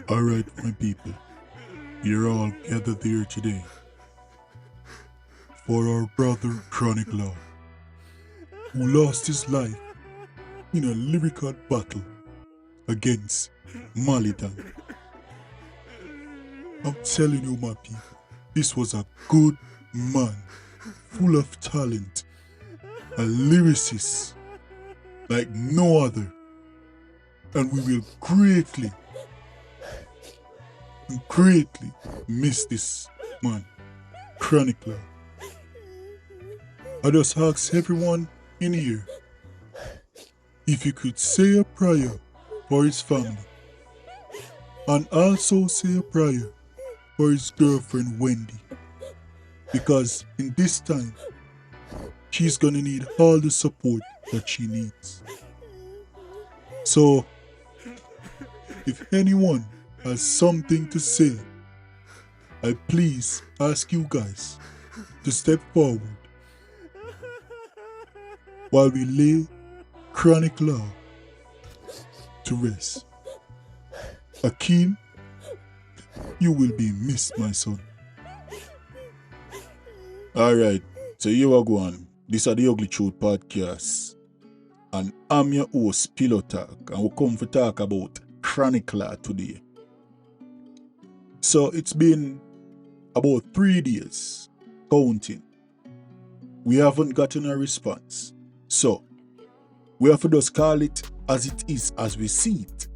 Alright, my people, you're all gathered here today for our brother Chronic Law, who lost his life in a lyrical battle against Malie Donn. I'm telling you, my people, this was a good man, full of talent, a lyricist like no other, and we will greatly miss this man, Chronic Law. I just ask everyone in here if you could say a prayer for his family and also say a prayer for his girlfriend Wendy, because in this time she's gonna need all the support that she needs. So if anyone has something to say, I please ask you guys to step forward while we lay Chronic Law to rest. Akeem, you will be missed, my son. Alright, so you are gwaan. This is the Ugly Truth Podcast. And I'm your host, Pillow Talk, and we come to talk about Chronic Law today. So it's been about 3 days, counting. We haven't gotten a response. So we have to just call it as it is, as we see it.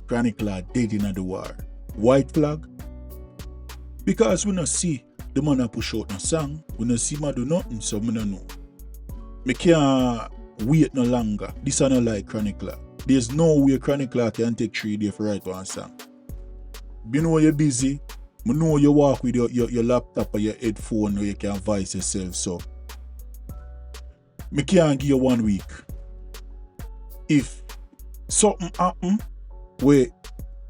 Chronic Law dead in the war. White flag? Because we don't see the man a push out no song, we don't see him do nothing, so we don't know. Me can't wait no longer. This is not like Chronic Law. There's no way Chronic Law can take 3 days for write one song. You know you're busy, you know you walk with your laptop or your headphone where you can voice yourself, so me can't give you 1 week. If something happen where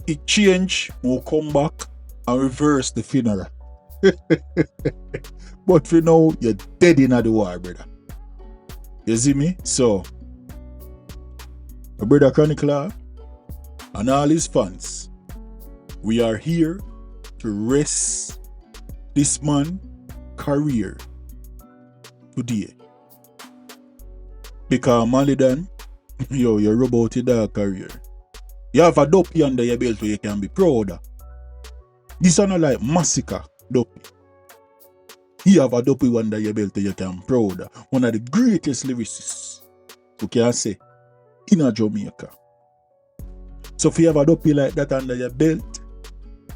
it change, we'll come back and reverse the funeral. But for now, you're dead in the war, brother. You see me? So, my brother Chronic Law and all his fans, we are here to rest this man's career today. Because Malie Donn, you're about your dark career. You have a dopey under your belt where you can be proud of. This is not like massacre dopey. You have a dopey under your belt where you can be proud of. One of the greatest lyricists you can say in Jamaica. So if you have a dopey like that under your belt,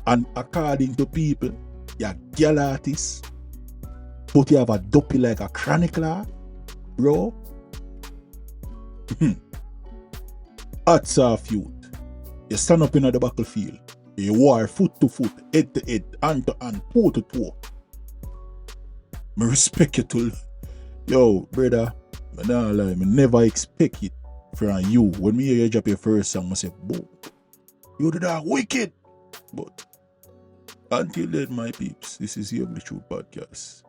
and according to people, you're a girl artist, but you have a dopey like a Chronic Law, bro. Hats off youth. You stand up in the battlefield. You war foot to foot, head to head, hand to hand, toe to toe. I respect you too. Yo, brother, I don't lie, I never expect it from you. When me hear you drop your first song, I say, boom, you did that wicked. But until then, my peeps, this is the Ugly Truth Podcast.